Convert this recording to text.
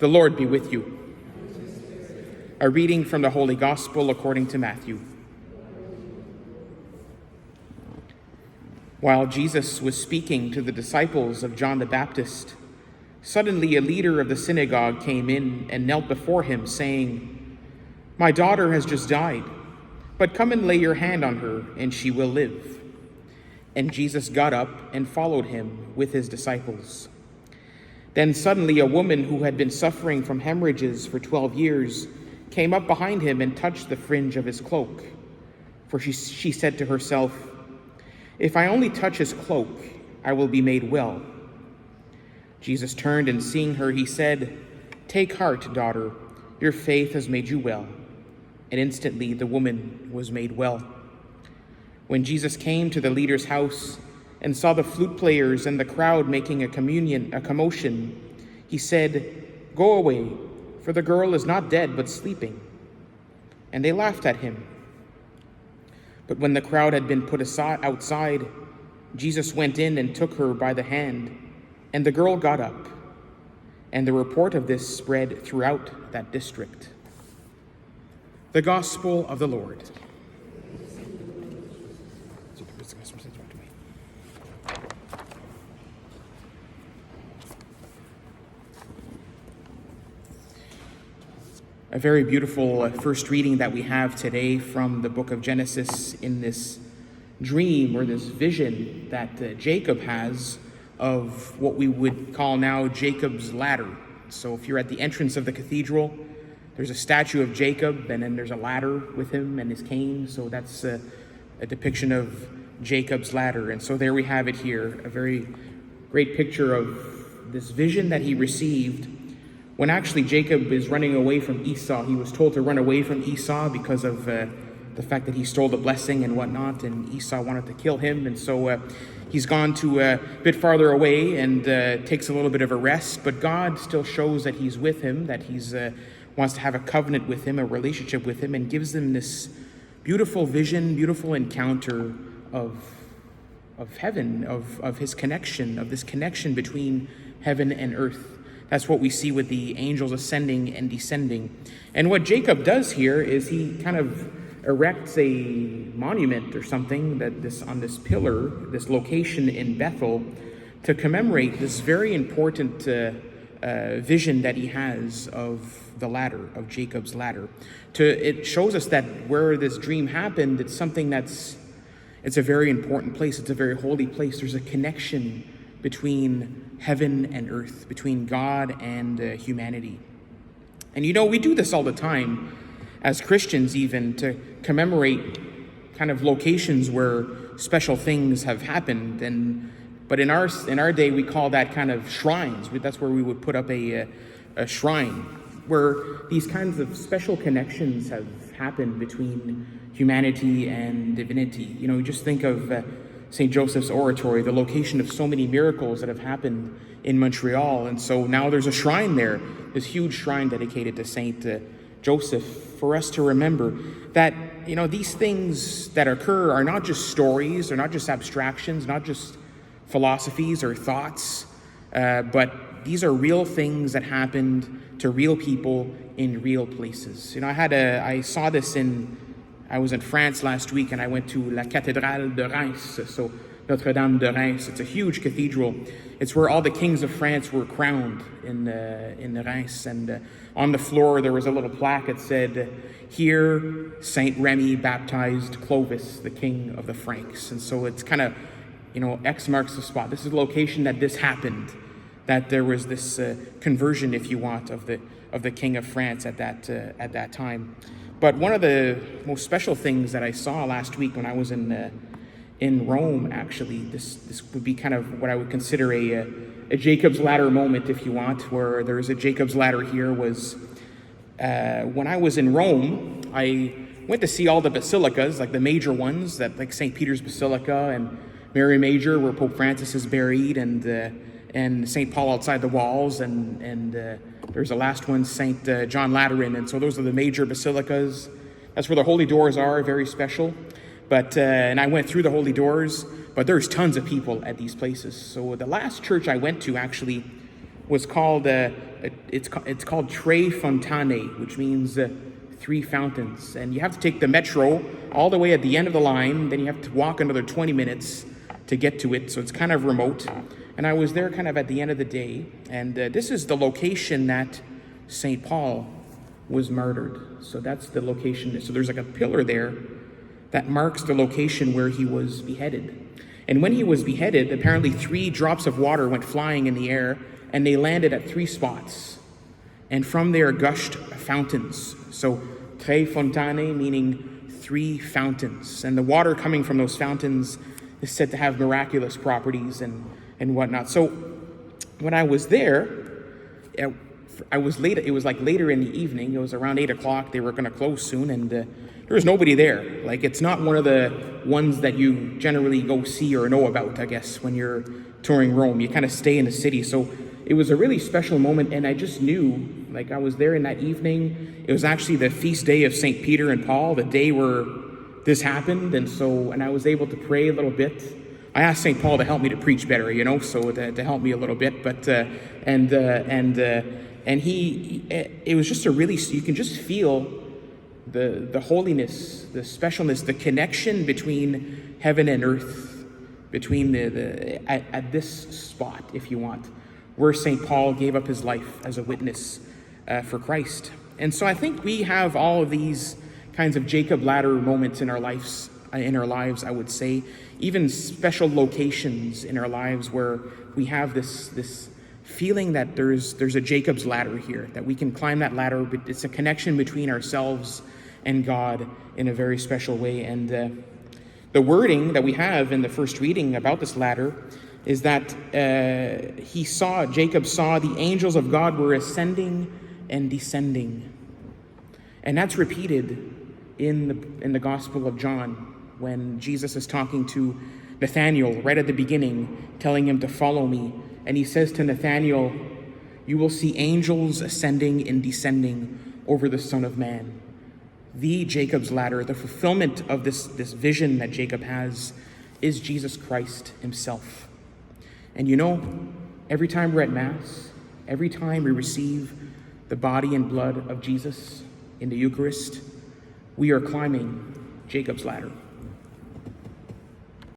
The Lord be with you. A reading from the Holy Gospel according to Matthew. While Jesus was speaking to the disciples of John the Baptist, suddenly a leader of the synagogue came in and knelt before him, saying, "My daughter has just died, but come and lay your hand on her, and she will live." And Jesus got up and followed him with his disciples. Then suddenly a woman who had been suffering from hemorrhages for 12 years came up behind him and touched the fringe of his cloak. For she said to herself, "If I only touch his cloak, I will be made well." Jesus turned and seeing her, he said, "Take heart, daughter, your faith has made you well." And instantly the woman was made well. When Jesus came to the leader's house and saw the flute players and the crowd making a commotion, he said, "Go away, for the girl is not dead but sleeping." And they laughed at him. But when the crowd had been put outside, Jesus went in and took her by the hand, and the girl got up. And the report of this spread throughout that district. The Gospel of the Lord. A very beautiful first reading that we have today from the book of Genesis in this dream or this vision that Jacob has of what we would call now Jacob's ladder. So if you're at the entrance of the cathedral, there's a statue of Jacob, and then there's a ladder with him and his cane. So that's a depiction of Jacob's ladder. And so there we have it here, a very great picture of this vision that he received when actually Jacob is running away from Esau. He was told to run away from Esau because of the fact that he stole the blessing and whatnot, and Esau wanted to kill him. And so he's gone to a bit farther away and takes a little bit of a rest, but God still shows that he's with him, that he's wants to have a covenant with him, a relationship with him, and gives him this beautiful vision, beautiful encounter of heaven, of his connection, of this connection between heaven and earth. That's what we see with the angels ascending and descending. And what Jacob does here is he kind of erects a monument or something on this pillar, this location in Bethel, to commemorate this very important vision that he has of the ladder, of Jacob's ladder. It shows us that where this dream happened, it's something it's a very important place. It's a very holy place. There's a connection between heaven and earth, between God and humanity. And we do this all the time as Christians, even to commemorate kind of locations where special things have happened. But in our day, we call that kind of shrines. That's where we would put up a shrine, where these kinds of special connections have happened between humanity and divinity. Just think of St. Joseph's Oratory, the location of so many miracles that have happened in Montreal. And so now there's a shrine there, this huge shrine dedicated to St. Joseph, for us to remember that, these things that occur are not just stories, they're not just abstractions, not just philosophies or thoughts, but these are real things that happened to real people in real places. I saw this I was in France last week, and I went to La Cathédrale de Reims, so Notre-Dame de Reims. It's a huge cathedral. It's where all the kings of France were crowned in Reims. And on the floor, there was a little plaque that said, "Here, Saint Remy baptized Clovis, the king of the Franks." And so it's kind of, X marks the spot. This is the location that this happened, that there was this conversion, if you want, of the king of France at that time. But one of the most special things that I saw last week when I was in Rome, actually, this would be kind of what I would consider a Jacob's ladder moment, if you want, where there is a Jacob's ladder here, was when I was in Rome. I went to see all the basilicas, like the major ones, like St. Peter's Basilica and Mary Major, where Pope Francis is buried, and St. Paul outside the walls, and there's the last one, St. John Lateran. And so those are the major basilicas. That's where the holy doors are, very special. But and I went through the holy doors, but there's tons of people at these places. So the last church I went to actually was called it's called Tre Fontane, which means three fountains. And you have to take the metro all the way at the end of the line, then you have to walk another 20 minutes to get to it, so it's kind of remote. And I was there kind of at the end of the day, and this is the location that St. Paul was murdered. So that's the location. So there's like a pillar there that marks the location where he was beheaded. And when he was beheaded, apparently 3 drops of water went flying in the air, and they landed at 3 spots. And from there gushed fountains. So Tre Fontane, meaning 3 fountains. And the water coming from those fountains is said to have miraculous properties and whatnot. So when I was there, I was late. It was like later in the evening. It was around 8 o'clock. They were going to close soon, and there was nobody there. Like, it's not one of the ones that you generally go see or know about, I guess, when you're touring Rome. You kind of stay in the city. So it was a really special moment, and I just knew, like, I was there in that evening. It was actually the feast day of St. Peter and Paul, the day where this happened, and I was able to pray a little bit. I asked St. Paul to help me to preach better, so to help me a little bit, but and it was just you can just feel the holiness, the specialness, the connection between heaven and earth, between at this spot, if you want, where St. Paul gave up his life as a witness for Christ. And so I think we have all of these kinds of Jacob ladder moments in our lives, I would say, even special locations in our lives where we have this feeling that there's a Jacob's ladder here, that we can climb that ladder, but it's a connection between ourselves and God in a very special way. And the wording that we have in the first reading about this ladder is that Jacob saw the angels of God were ascending and descending. And that's repeated in the Gospel of John, when Jesus is talking to Nathanael right at the beginning, telling him to follow me. And he says to Nathanael, "You will see angels ascending and descending over the Son of Man." The Jacob's ladder, the fulfillment of this vision that Jacob has, is Jesus Christ himself. And every time we're at Mass, every time we receive the body and blood of Jesus in the Eucharist, we are climbing Jacob's ladder.